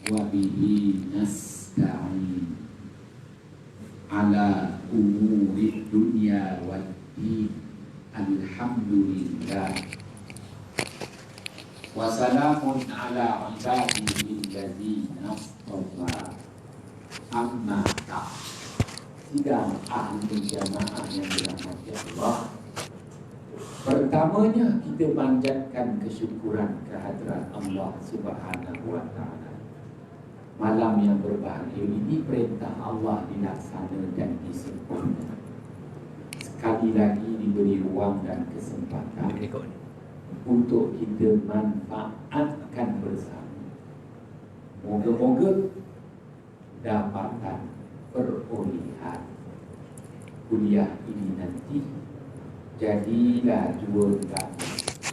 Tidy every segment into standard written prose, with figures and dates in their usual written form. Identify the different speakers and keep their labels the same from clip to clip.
Speaker 1: wa bihi nasta'in ala umuri dunya wad din. Alhamdulillah wa salamun ala ibadihi alladzina istafa. Amma ta'ala. Sidang ahli jamaah yang dirahmati Allah, pertamanya kita panjatkan kesyukuran kehadrat Allah Subhanahu wa ta'ala. Malam yang berbahagia ini perintah Allah dilaksana dan disempurna. Sekali lagi diberi ruang dan kesempatan untuk kita manfaatkan bersama. Moga-moga dapatan perolehan kuliah ini nanti jadilah juara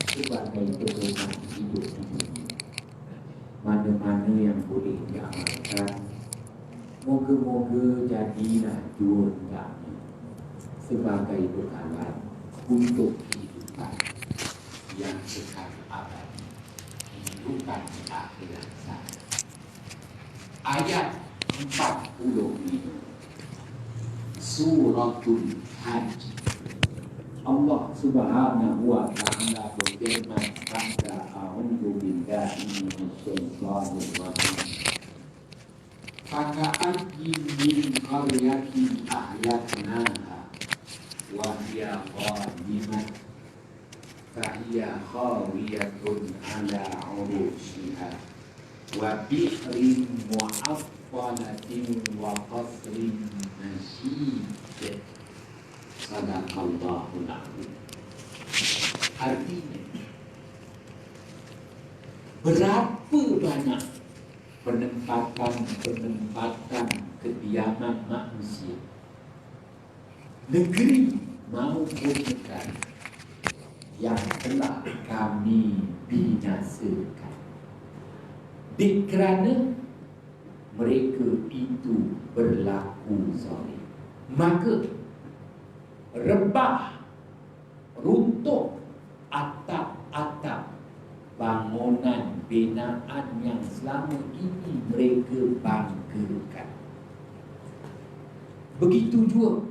Speaker 1: sebagai pedoman hidup ini. Mana-mana yang boleh diamalkan, moga-moga jadilah juara sebagai bekalan untuk kehidupan yang kekal abadi, kehidupan akhirat sana. Ayat 45 Suratul Hajj. Allah Subhanahu wa ta'ala berfirman, a'udzu billahi minasyaitonir rajim. Faka'ayyin min qaryatin ahlaknaha wa hiya qadimat fahiya khawiyatun ala 'urushiha wa bi'rin mu'affalatin wa qasrin masyid. Sadaqallahul adzim. Artinya, berapa banyak penempatan kediaman manusia, negeri maupun negara, yang telah kami binasakan kerana mereka itu berlaku zalim. Maka rebah, runtuh atap-atap bangunan binaan yang selama ini mereka banggakan. Begitu juga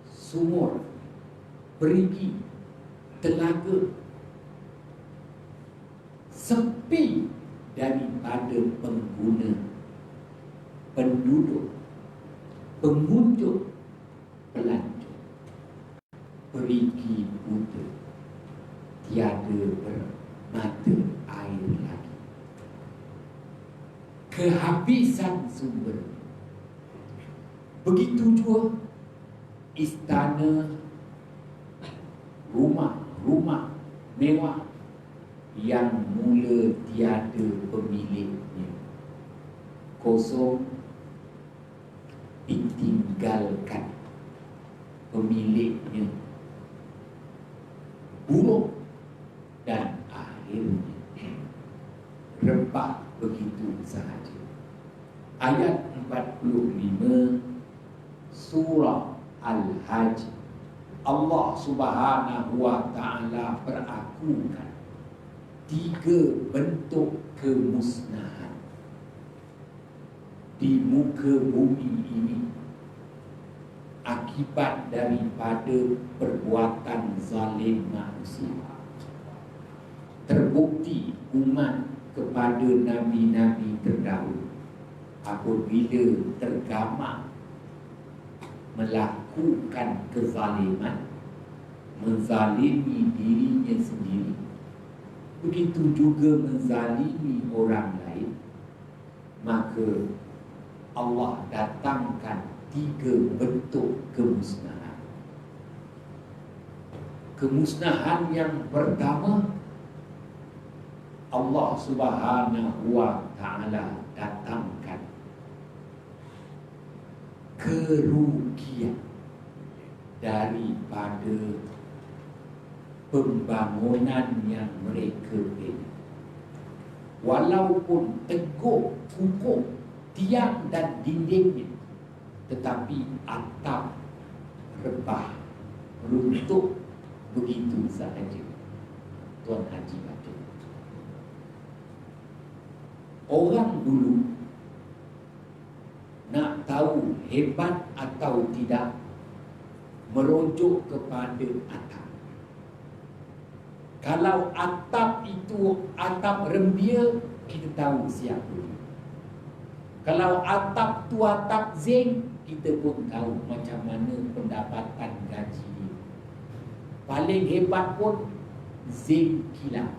Speaker 1: sumur, perigi, telaga sepi daripada pengguna, penduduk, pengunjung, pelancong. Perigi buta, tiada bermata air lagi. Kehabisan sumber. Begitu juga istana, rumah mewah yang mula tiada pemiliknya, kosong, ditinggalkan pemiliknya, buruk, dan akhirnya rebah begitu sahaja. Ayat 45 surah Al-Hajj. Allah Subhanahu wa ta'ala perakukan 3 bentuk kemusnahan di muka bumi ini akibat daripada perbuatan zalim manusia. Terbukti umat kepada nabi-nabi terdahulu apabila tergamak melakukan kezaliman, menzalimi dirinya sendiri, begitu juga menzalimi orang lain, maka Allah datangkan 3 bentuk kemusnahan. Kemusnahan yang pertama, Allah Subhanahu wa ta'ala datangkan kerugian daripada pembangunan yang mereka bina. Walaupun teguh, kukuh tiang dan dindingnya, tetapi atap rebah, runtuh begitu sahaja. Tuan Haji baca. Orang dulu nak tahu hebat atau tidak merujuk kepada atap. Kalau atap itu atap rembia, kita tahu siapa dia. Kalau atap tu atap zinc, kita pun tahu macam mana pendapatan gaji dia. Paling hebat pun zinc kilat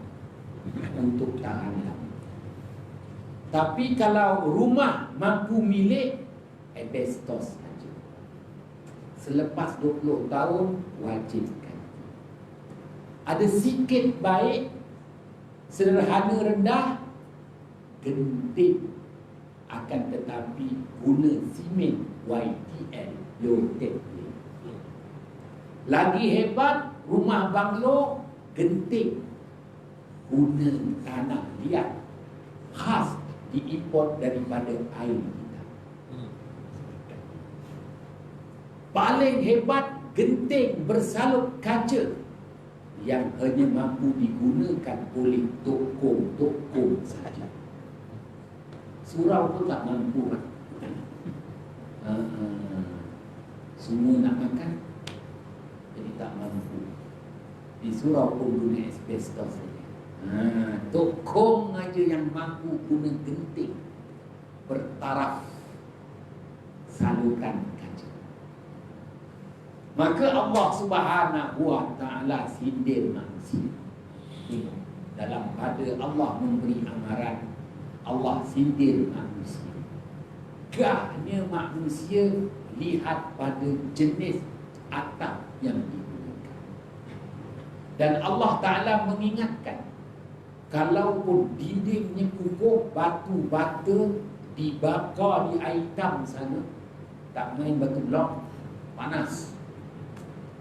Speaker 1: untuk tahan lama. Tapi kalau rumah mampu milik, asbestos saja. Selepas 20 tahun wajib ganti. Ada sikit baik, sederhana rendah, genting. Akan tetapi guna simen YTL, low tech. Lagi hebat, rumah banglo genting, guna tanah liat khas diimport daripada air kita. Paling hebat, genting bersalut kaca yang hanya mampu digunakan oleh tokong-tokong sahaja. Surau pun tak mampu. Semua nak makan, jadi tak mampu. Di surau pun guna asbestos saja. Tokong aja yang mampu guna genting bertaraf saluran kaca. Maka Allah Subhanahu wa ta'ala sindir manusia. Dalam pada Allah memberi amaran, Allah sindir manusia. Gahnya manusia lihat pada jenis atap yang digunakan. Dan Allah Ta'ala mengingatkan, kalaupun dindingnya kukuh, batu bata dibakar di air hitam sana, tak main batu blok, panas.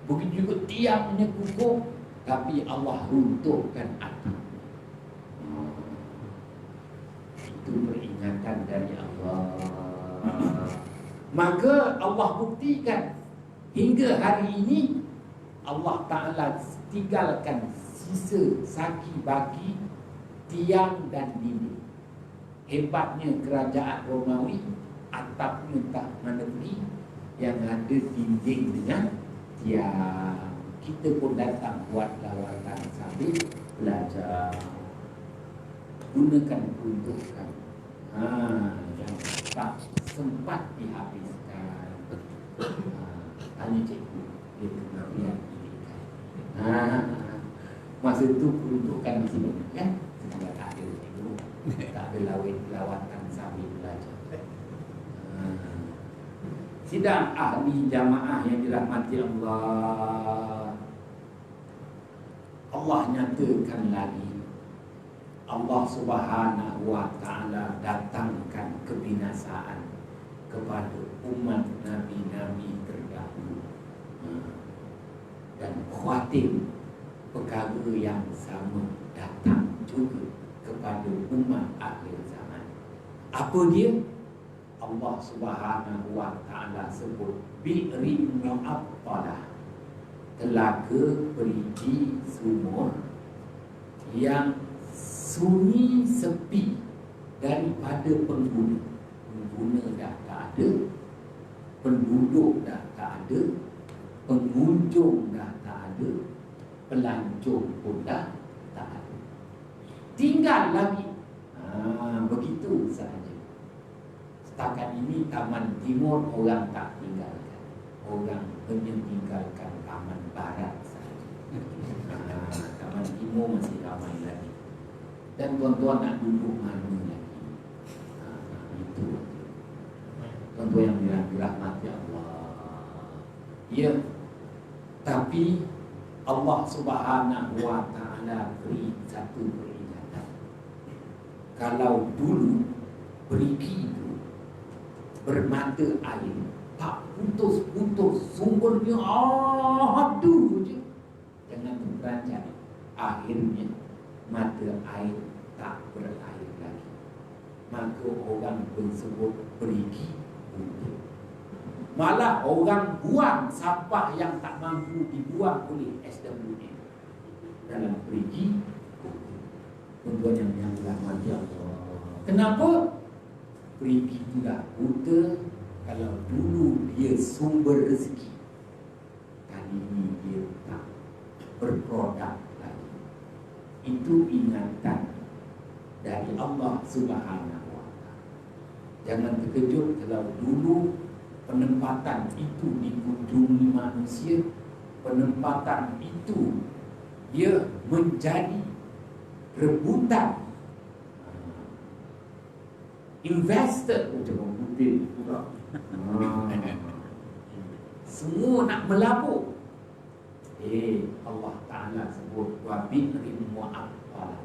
Speaker 1: Begitu juga tiangnya kukuh, tapi Allah runtuhkan atap. Itu peringatan dari Allah. Maka Allah buktikan hingga hari ini Allah Ta'ala tinggalkan sisa saki baki tiang dan dinding. Hebatnya kerajaan Romawi, atapnya tak mana pergi, yang ada dinding dengan tiang. Kita pun datang buat lawatan sambil belajar, gunakan peruntukan yang tak sempat dihabiskan. Tanya cikgu, dia kemudian diberikan. Masa itu peruntukan masih banyak kan? Semoga tak ada cikgu, tak ada lawatan sambil belajar. Sidang ahli jamaah yang dirahmati Allah, Allah nyatakan lagi, Allah Subhanahu wa ta'ala datangkan kebinasaan kepada umat Nabi-Nabi terdahulu, dan khawatir perkara yang sama datang juga kepada umat akhir zaman. Apa dia? Allah Subhanahu wa ta'ala sebut bi'rin mu'attalah, telaga berisi sumur yang sunyi sepi daripada pengguna. Pengguna dah tak ada, penduduk dah tak ada, pengunjung dah tak ada, pelancong pun dah tak ada. Tinggal lagi begitu sahaja. Setakat ini Taman Timur orang tak tinggalkan, orang hanya tinggalkan Taman Barat sahaja. Taman Timur masih ramai lagi. Dan tuan-tuan nak duduk mana lagi? Itu tuan-tuan yang dirahmati Allah. Ya, tapi Allah Subhanahu wa ta'ala beri satu peringatan. Kalau dulu perigi itu bermata air, tak putus-putus sumbernya, aduh je, jangan beranjak. Akhirnya mata air tak berair lagi, maka orang tersebut pergi untuk. Malah orang buang sampah yang tak mampu dibuang oleh SWM dalam pergi. Tuan-tuan yang dirahmati Allah, Kenapa? Perigi itulah buta. Kalau dulu dia sumber rezeki, kali ini dia tak berproduk lagi. Itu ingatan dari Allah Subhanahu wa Ta'ala. Jangan terkejut kalau dulu penempatan itu dikunjungi manusia, penempatan itu dia menjadi rebutan investor macam mobil pula. Semua nak melabur. Allah Ta'ala sebut wa bi'rin mu'affal,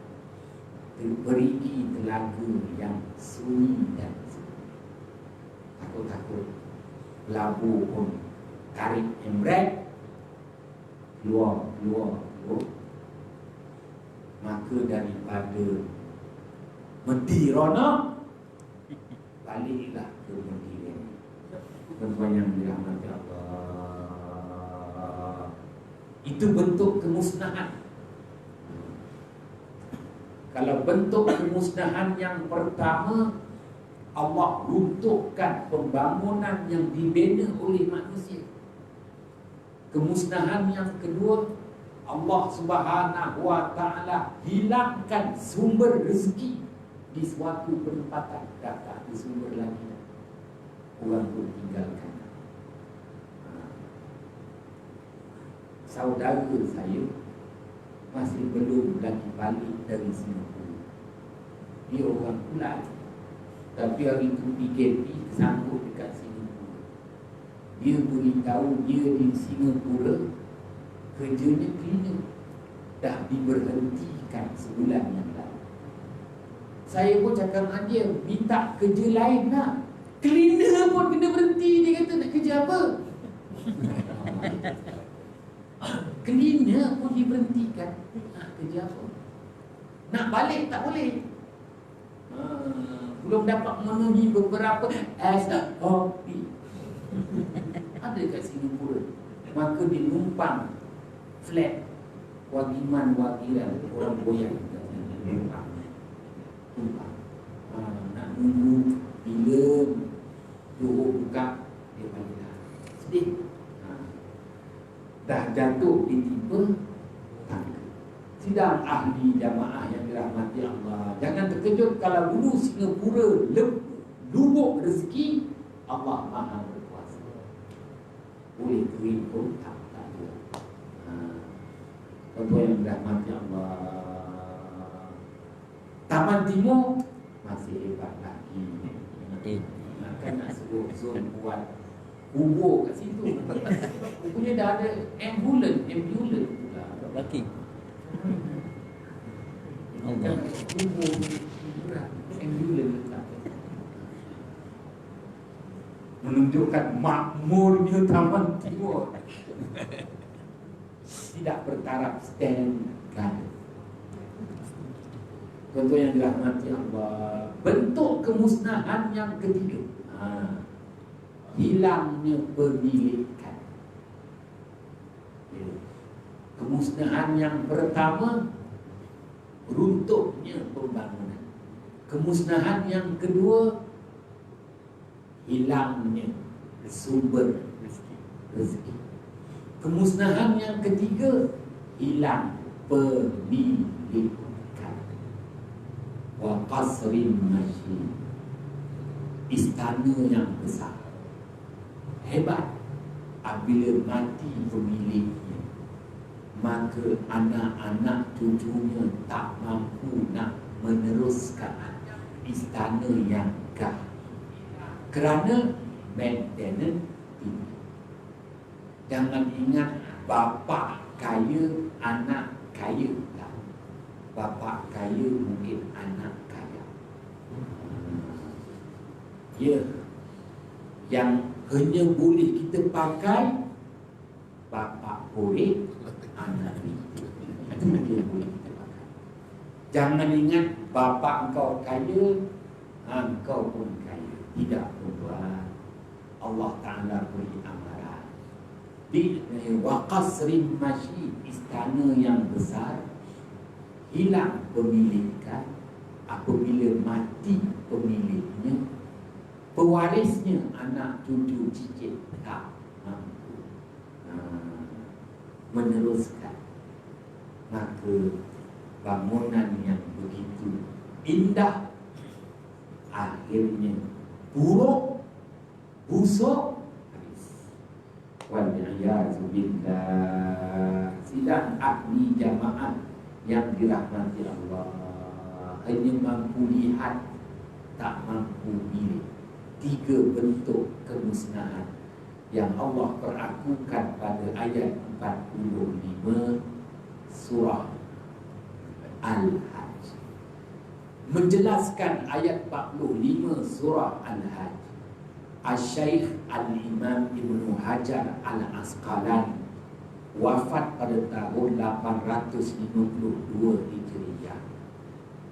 Speaker 1: perigi telaga yang sunyi dan sunyi. Takut-takut labur pun tarik embrek, keluar. Maka daripada medi ronak, baliklah ke medi. Tuan-tuan yang dirahmati Allah, itu bentuk kemusnahan. Kalau bentuk kemusnahan yang pertama, Allah runtuhkan pembangunan yang dibina oleh manusia. Kemusnahan yang kedua, Allah Subhanahu wa Ta'ala hilangkan sumber rezeki di suatu penempatan. Tak ada sumber lagi, orang pun tinggalkan. Saudara saya masih belum lagi balik dari Singapura. Dia orang Pulau, tapi hari itu PKP sanggup dekat Singapura. Dia beritahu dia di Singapura kerjanya cleaner, dah diberhentikan sebulan yang lalu. Saya pun cakap dengan dia, minta kerja lain lah. Cleaner pun kena berhenti. Dia kata nak kerja apa? Cleaner pun diberhentikan. Nak kerja apa? Nak balik tak boleh. Belum dapat memenuhi beberapa SOP. Ada kat Singapura. Maka dia numpang flat wagiman-wagiran orang goyang. Numpang. Nak nunggu bila Johor buka, dia balik dah. Sedih. Dah jatuh ditimpa tangga. Sidang ahli jamaah yang dirahmati Allah, jangan terkejut kalau dulu Singapura lubuk rezeki. Allah Maha berkuasa. Boleh kering pun tak ada. Tuan-tuan yang dirahmati Allah, Taman Timur masih hebat lagi. Kan nak suruh zon buat kubur kat situ. Rupanya dah ada ambulans pula.
Speaker 2: Laki.
Speaker 1: Kan kubur ambulans letak. Menunjukkan makmurnya Taman Timur. Tidak bertaraf stand guard. Contoh yang dirahmati Allah, bentuk kemusnahan yang ketiga, hilangnya pemilikan. Kemusnahan yang pertama, runtuhnya pembangunan. Kemusnahan yang kedua, hilangnya sumber rezeki. Kemusnahan yang ketiga, hilang pemilikan. Wa qasrin masyid, istana yang besar hebat. Apabila mati pemiliknya, maka anak-anak cucunya tak mampu nak meneruskan istana yang gah, kerana maintenance tinggi. Jangan ingat bapa kaya, anak kaya. Bapa kaya mungkin anak kaya. Ya, yang hanya boleh kita pakai bapa boleh, anak itu dia boleh kita pakai. Jangan ingat bapa engkau kaya, engkau pun kaya. Tidak, tuan. Allah Ta'ala beri amaran di waqasrin masyid, istana yang besar, hilang pemilikan. apabila mati pemiliknya, pewarisnya anak cucu cicit tak mampu meneruskan, maka bangunan yang begitu indah akhirnya buruk, busuk, habis. Wal'iyazubillah. Sidang ahli jamaah yang dirahmati Allah hanya mampu lihat, tak mampu pilih. 3 bentuk kemusnahan yang Allah perakukan pada ayat 45 surah Al-Hajj. Menjelaskan ayat 45 surah Al-Hajj, Asy-Syaikh Al-Imam Ibnu Hajar Al-Asqalani wafat pada tahun 852 Hijriah,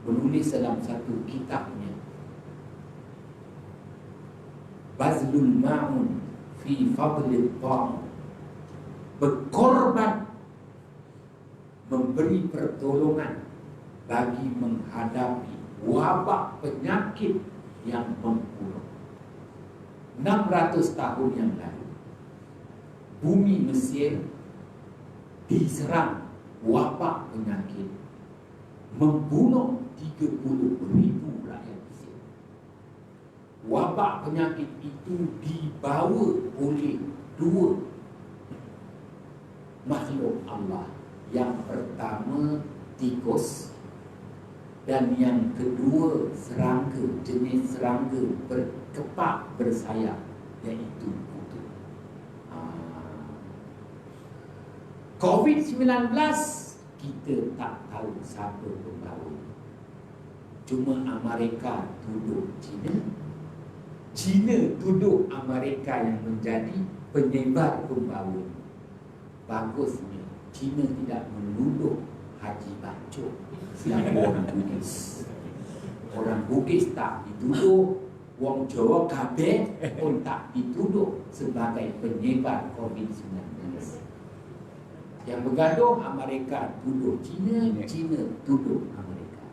Speaker 1: menulis dalam satu kitabnya Bazlul Ma'un fi Fadlil Ta'am, berkorban, memberi pertolongan bagi menghadapi wabak penyakit yang membunuh. 600 tahun yang lalu, bumi Mesir diserang wabak penyakit, membunuh 30.000 rakyat Mesir. Wabak penyakit itu dibawa oleh 2 makhluk Allah. Yang pertama tikus, dan yang kedua serangga, jenis serangga berkepak bersayap, iaitu kutu. COVID-19 kita tak tahu siapa pembawa. Cuma Amerika tuduh China, China tuduh Amerika yang menjadi penyebar pembawa. Bagusnya China tidak menuduh Haji Bacok yang orang Bugis. Orang Bugis tak dituduh, wong Jawa kabeh pun tak dituduh sebagai penyebar COVID-19. Yang bergaduh Amerika tuduh China, China tuduh Amerika.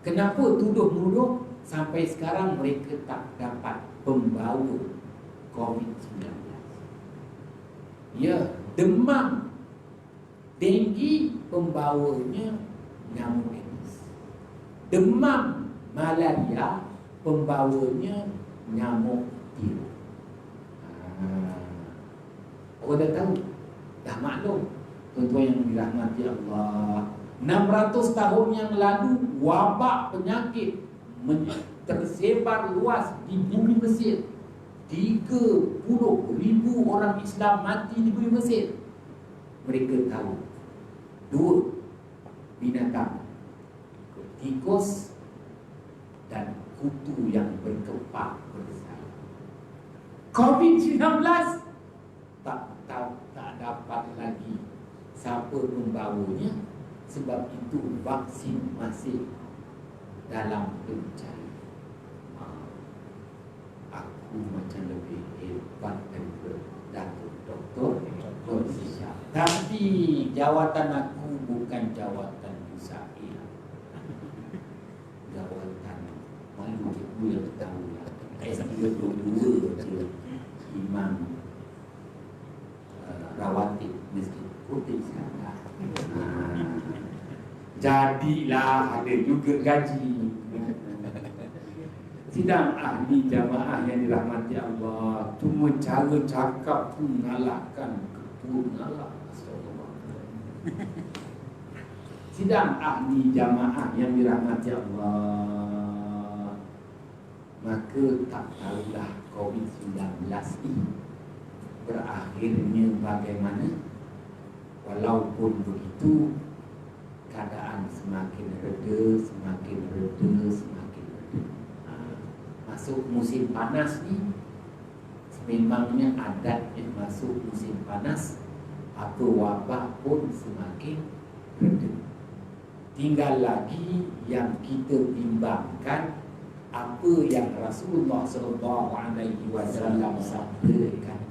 Speaker 1: Kenapa tuduh-nuduh? Sampai sekarang mereka tak dapat pembawa COVID-19. Ya, demam, denggi pembawanya nyamuk Aedes. Demam malaria pembawanya nyamuk biru. Orang dah tahu, dah maklum. Tuan-tuan yang dirahmati Allah, 600 tahun yang lalu wabak penyakit tersebar luas di bumi Mesir. 30.000 orang Islam mati di bumi Mesir. Mereka tahu 2 binatang, tikus dan kutu yang berkepak bersayap. COVID-19 tak dapat lagi siapa membawanya, sebab itu vaksin masih dalam pencarian. Aku macam lebih hebat daripada Datuk Dr. Syah. Tapi jawatan aku bukan jawatan Musail. Jawatan malu cikgu yang tahu lah. S32 je Imam Rawatib Masjid Putih Syariah. Jadilah ada juga gaji. Sidang ahli jamaah yang dirahmati Allah, cuma cara cakap pun mengalahkan ketua mengalah. Sidang ahli jamaah yang dirahmati Allah, maka tak tahulah COVID-19 ini berakhirnya bagaimana. Walaupun begitu, keadaan semakin reda, semakin reda, semakin reda. Masuk musim panas ni, memangnya adatnya masuk musim panas, apa wabak pun semakin reda. Tinggal lagi yang kita bimbangkan, apa yang Rasulullah SAW sabdakan.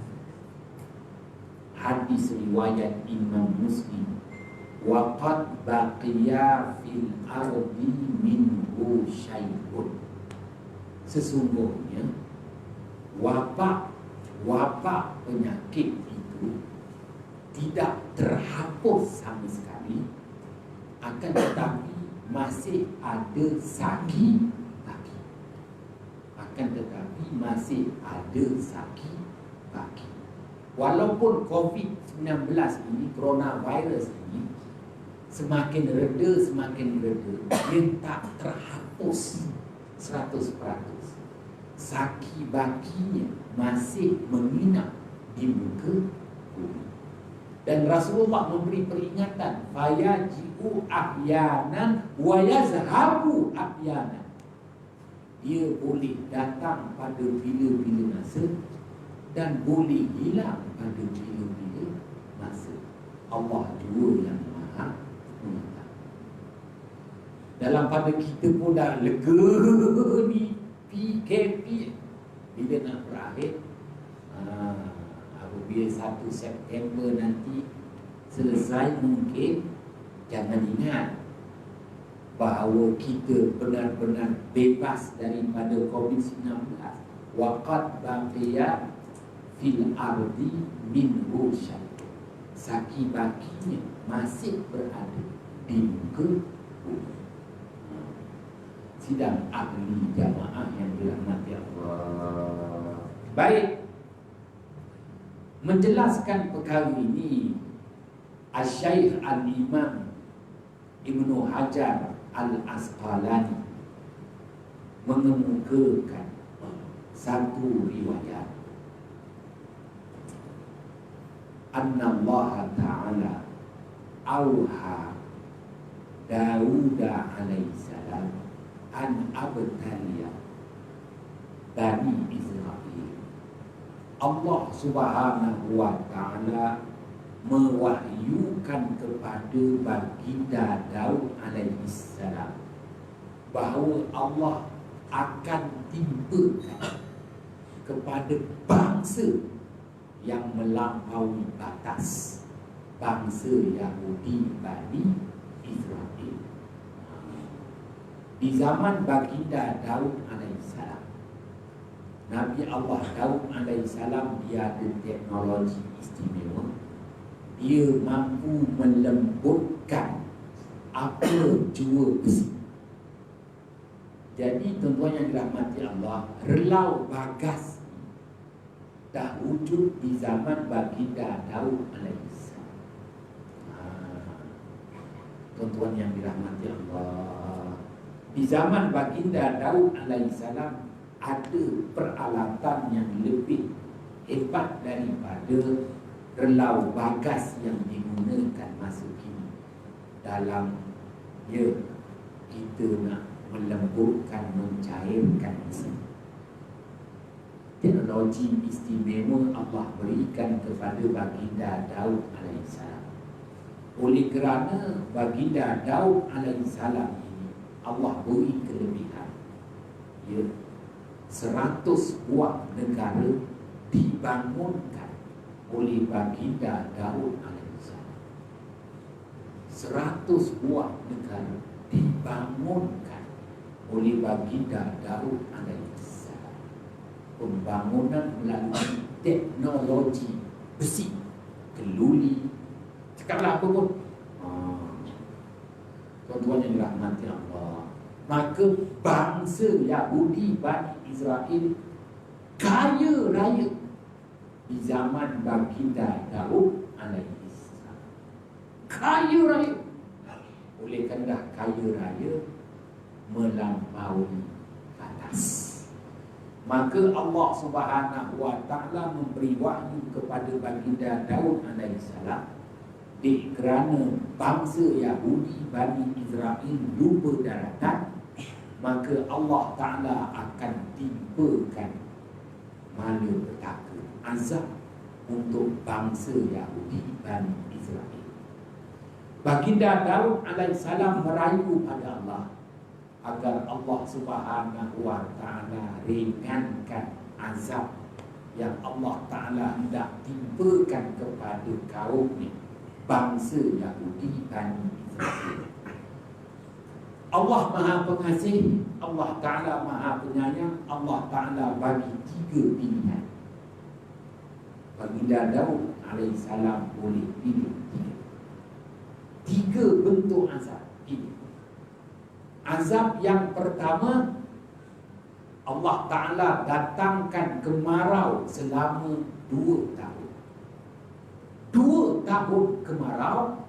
Speaker 1: Hadis riwayat Imam Muslim wa qad baqiya fil ardi minhu syai'un. Sesungguhnya wabak penyakit itu tidak terhapus sama sekali, akan tetapi masih ada sagi bagi. Walaupun COVID-19 ini, coronavirus ini semakin reda, dia tak terhapus 100%. Saki bakinya masih menginap di muka bumi. Dan Rasulullah memberi peringatan, fayaji'u ahyanan wa yazhabu ahyanan. Dia boleh datang pada bila-bila masa dan boleh hilang pada bila-bila masa. Allah dua yang maha mengetahui. Dalam pada kita pun dah lega ni PKP bila nak berakhir. Apabila 1 September nanti selesai, mungkin jangan ingat bahawa kita benar-benar bebas daripada COVID-19. Waqad baqiya fil ardi minhu syai'un. Saki bakinya masih berada di muka bumi. Sidang ahli jamaah yang dirahmati Allah. Baik, menjelaskan perkara ini, Asy-Syaikh Al-Imam Ibnu Hajar Al-Asqalani mengemukakan satu riwayat, anna Allah Ta'ala auha Dawud alaihi salam an abtaliya Bani Israel. Allah Subhanahu wa Ta'ala mewahyukan kepada baginda Daud alaihi salam bahawa Allah akan timpakan kepada bangsa yang melampaui batas, bangsa Yahudi Bani Israel. Di zaman baginda Daud alaihissalam, Nabi Allah Daud alaihissalam, dia ada teknologi istimewa. Dia mampu melembutkan apa jua besi. Jadi tuan-tuan yang dirahmati Allah, relau bagas dah wujud di zaman baginda Daud alaihissalam. Tuan-tuan yang dirahmati Allah, di zaman baginda Daud alaihissalam ada peralatan yang lebih hebat daripada relau bagas yang digunakan masa kini dalam kita nak melembutkan, mencairkan besi. Teknologi istimewa Allah berikan kepada baginda Daud alaihissalam. Oleh kerana baginda Daud alaihissalam ini Allah beri kelebihan, 100 buah negara dibangunkan oleh baginda Daud alaihissalam. 100 buah negara dibangunkan oleh baginda Daud alaihissalam. Pembangunan melalui teknologi besi, keluli, cakaplah apa pun. Tuan-tuan yang dirahmati Allah, maka bangsa Yahudi Bani Israel kaya raya di zaman baginda Daud alaihissalam. Kaya raya. Oleh kerana kaya raya melampaui batas, maka Allah Subhanahu wa Ta'ala memberi wahyu kepada baginda Daud alaihissalam. Di kerana bangsa Yahudi Bani Israel lupa daratan, maka Allah Ta'ala akan timpakan malapetaka, azab untuk bangsa Yahudi Bani Israel. Baginda Daud alaihissalam merayu pada Allah agar Allah Subhanahu wa Ta'ala ringankan azab yang Allah Ta'ala hendak timpakan kepada kaumnya bangsa Yahudi Bani Israel. Allah Maha Pengasih, Allah Ta'ala Maha Penyayang. Allah Ta'ala bagi 3 pilihan. Baginda Daud alaihissalam boleh pilih 3 bentuk azab. Pilih. Azab yang pertama, Allah Ta'ala datangkan kemarau selama 2 tahun. 2 tahun kemarau,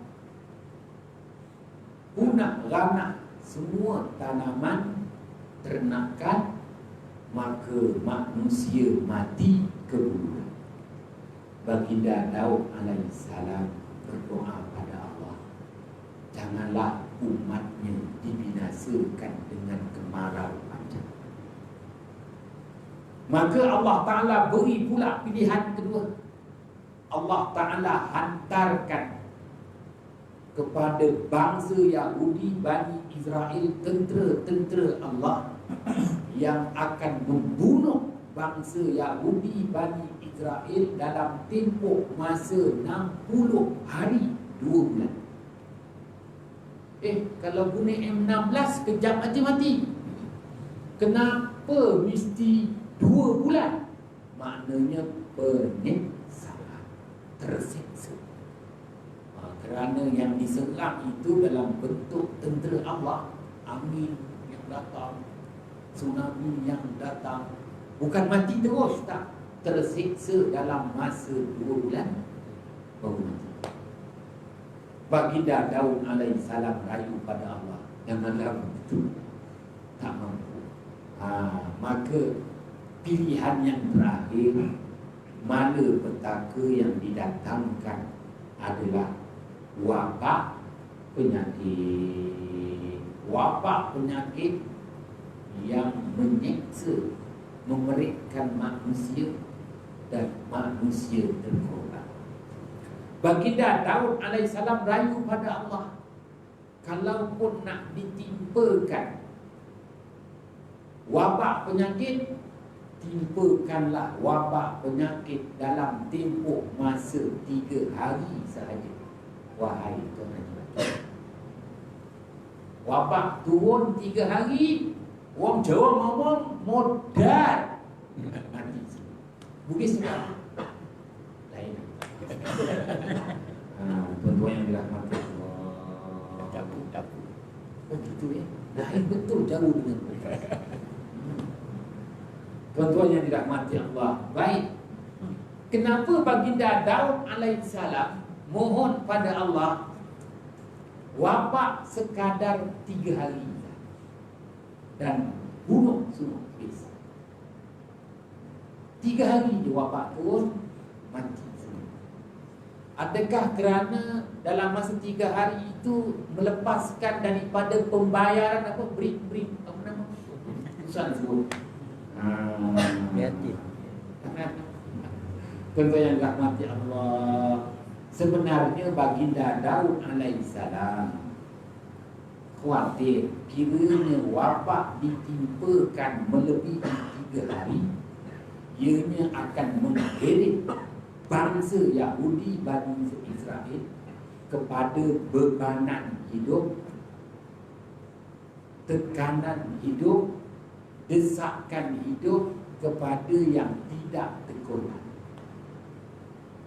Speaker 1: punah ranah semua tanaman ternakan, maka manusia mati keburukan. Baginda Daud alaihissalam berdoa pada Allah, janganlah umatnya dibinasakan dengan kemarau panjang. Maka Allah Ta'ala beri pula pilihan kedua. Allah Ta'ala hantarkan kepada bangsa Yahudi Bani Israel tentera-tentera Allah yang akan membunuh bangsa Yahudi Bani Israel dalam tempoh masa 60 hari 2 bulan. Kalau guna M16 kejap aja mati. Kenapa mesti 2 bulan? Maknanya penyiksaan, tersiksa. Kerana yang diserang itu dalam bentuk tentera Allah. Angin yang datang, tsunami yang datang, bukan mati terus, tak. Tersiksa dalam masa 2 bulan baru mati. Baginda Daud alaihissalam rayu pada Allah, janganlah begitu, tak mampu. Maka pilihan yang terakhir, mana petaka yang didatangkan adalah wabak penyakit. Wabak penyakit yang menyeksa, memerikkan manusia dan manusia terkorban. Baginda Daud alaihissalam rayu pada Allah, kalaupun nak ditimpakan wabak penyakit, timpakanlah wabak penyakit dalam tempoh masa 3 hari sahaja. Wahai Tuhan, wabak turun 3 hari, orang Jawa ngomong modal mati. Bugis juga lain. Tuan-tuan yang dirahmati Allah, dapu. Begitu ya. Lain betul jauh dengan tuan-tuan yang dirahmati Allah. Baik. Kenapa baginda Daud alaihissalam mohon pada Allah wabak sekadar 3 hari dan bunuh semua habis? 3 hari je wabak turun, mati semua. Adakah kerana dalam masa 3 hari itu melepaskan daripada pembayaran beri apa nama? Usaha sebut. Tuan-tuan yang dirahmati Allah, sebenarnya baginda Daud alaihissalam khawatir kiranya wabak ditimpakan melebihi 3 hari, ianya akan mengheret bangsa Yahudi Bani Israel kepada bebanan hidup, tekanan hidup, desakan hidup kepada yang tidak terkorban.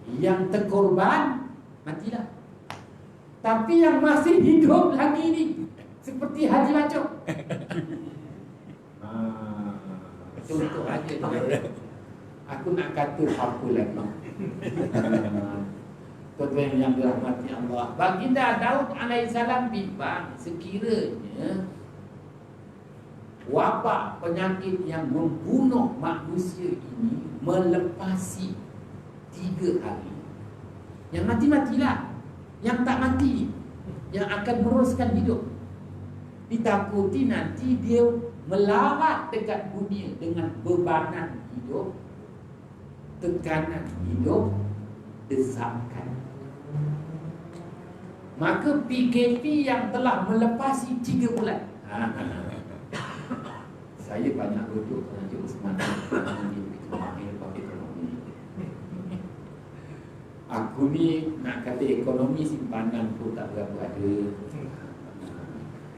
Speaker 1: Yang terkorban matilah, tapi yang masih hidup lagi ni seperti Haji Bacok. Contoh aja. Aku nak kata apa lagi. Tuan-tuan yang dirahmati Allah, baginda Daud alaihissalam bimbang sekiranya wabak penyakit yang membunuh manusia ini melepasi 3 hari, yang mati-matilah, yang tak mati, yang akan meneruskan hidup. Ditakuti nanti dia melarat dekat dunia dengan bebanan hidup, tekanan hidup, desakan. Maka PKP yang telah melepasi 3 bulan. Saya banyak rujuk Raja Usman. Aku Aku ni nak kata ekonomi simpanan pun tak berapa ada.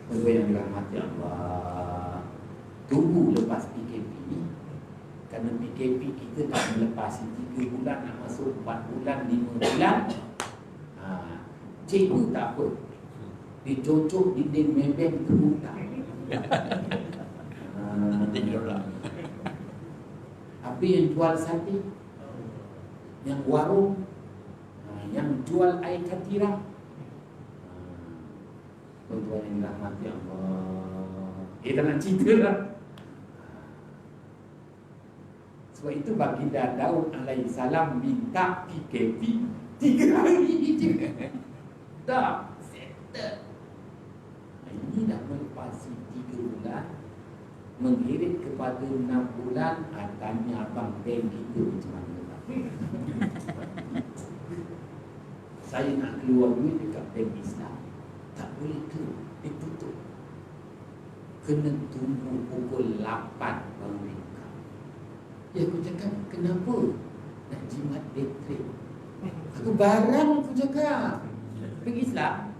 Speaker 1: Tuan yang dirahmati Allah, tunggu lepas PKP ni. Kerana PKP kita dah melepasi 3 bulan, nak masuk 4 bulan, 5 bulan. Cikgu tak apa, dia cocok dinding membeng terbuka. Apa yang jual sate, yang warung, yang jual air katira. Tuan-tuan yang dirahmati Allah, tak nak cerita lah. Sebab itu baginda Daud alaihi salam minta PKP 3 hari je. Tak settle. Ini dah melepasi 3 bulan, mengirit kepada 6 bulan. Tanya abang bank kita macam mana. Saya nak keluar duit dekat bank Islam, tak boleh tu, dia tutup. Kena tunggu pukul 8 baru buka. Ya, aku cakap, kenapa nak jimat bateri? Aku barang, aku cakap bank Islam.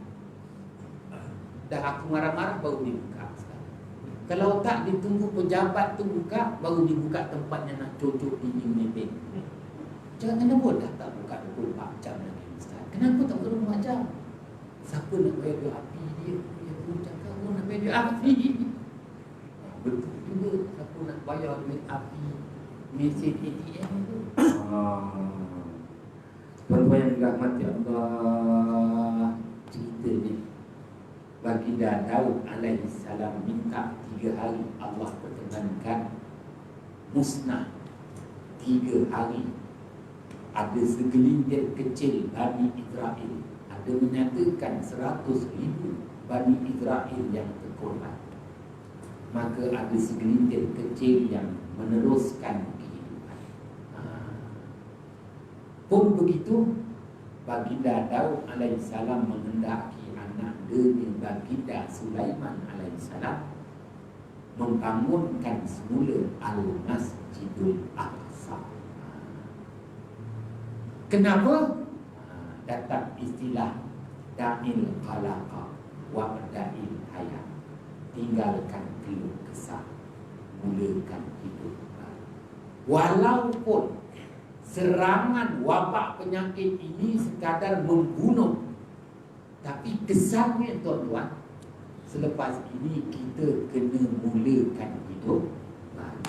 Speaker 1: Dah aku marah-marah baru dibuka sekarang. Kalau tak, ditunggu pejabat tu buka, baru dibuka tempatnya nak cocok dinding bank. Jangan kenapa dah tak buka 24 jam lagi Ustaz? Kenapa tak 24 jam? Siapa nak bayar duit api dia? Dia pun cakap, nak bayar duit api. Betul juga, siapa nak bayar duit api mesin ATM tu? Tuan-tuan yang dirahmati Allah, cerita ni baginda Daud alaihi salam minta 3 hari, Allah perkenankan musnah 3 hari. Ada segelintir kecil Bani Israel, ada menyatakan 100,000 Bani Israel yang terkorban. Maka ada segelintir kecil yang meneruskan kehidupan. Pun begitu, baginda Daud alaihissalam menghendaki anak dia baginda Sulaiman alaihissalam membangunkan semula Al-Masjidul Aqsa. Kenapa? Datang istilah Da'il Qalaqa wa Da'il Hayat. Tinggalkan keluh kesah, mulakan hidup baru. Walaupun serangan wabak penyakit ini sekadar membunuh, tapi kesannya tuan-tuan, selepas ini kita kena mulakan hidup baru.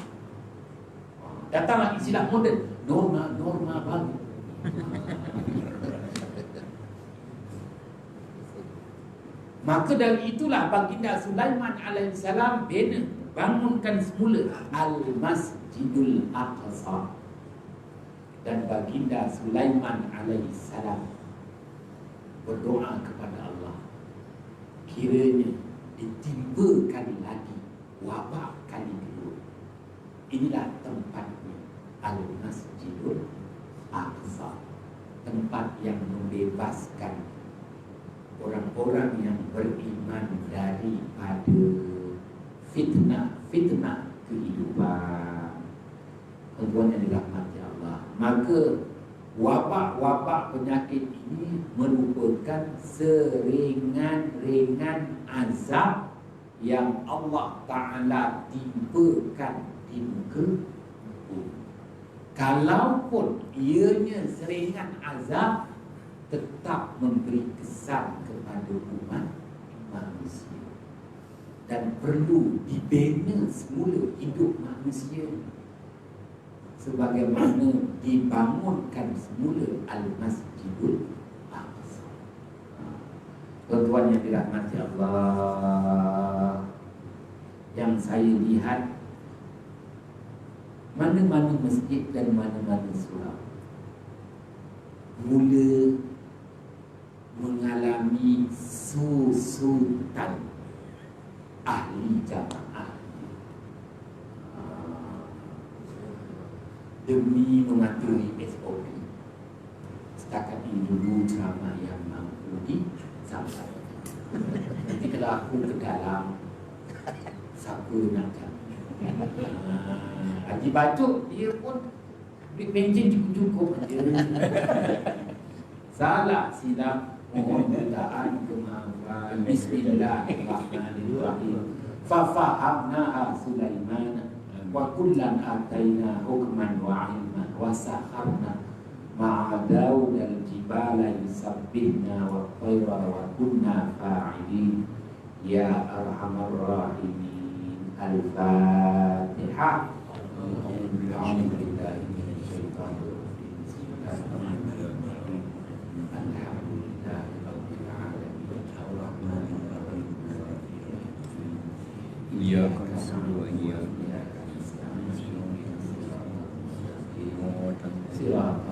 Speaker 1: Datanglah istilah moden, norma baru. Maka dari itulah baginda Sulaiman alaihissalam bangunkan semula Al-Masjidul Aqsa. Dan baginda Sulaiman alaihissalam berdoa kepada Allah, kiranya ditimbakan lagi wabak kali kedua. Inilah tempatnya Al-Masjidul Aqsa, tempat yang membebaskan orang-orang yang beriman daripada fitnah kehidupan. Tuan yang dirahmati Allah, maka wabak-wabak penyakit ini merupakan seringan-ringan azab yang Allah Ta'ala timpakan di muka bumi. Kalaupun ianya seringan azab, tetap memberi kesan kepada umat manusia, dan perlu dibina semula hidup manusia sebagaimana dibangunkan semula Al-Masjidul Aqsa. Tuan-tuan yang dirahmati Allah, yang saya lihat, mana-mana masjid dan mana-mana surau mula mengalami susutan ahli jamaah demi mematuhi SOP. Setakat ini dulu ceramah yang mampu disampaikan. Nanti kalau aku ke dalam, siapa nak jaga? Haji Bacuk dia pun duit pension cukup-cukup je. salah silap, mohon jutaan kemaafan. Bismillahirrahmanirrahim. Fafahamnaha Sulaiman wa kullan ataina hukman wa ilman wa sakharna ma'a Daud al-jibala yusabbihna wa tayra wa kunna fa'ilin. Ya arhamar rahimin. Al-Fatihah. Alhamdulillah.
Speaker 2: إياك نعبد وإياك نستعين
Speaker 1: صراط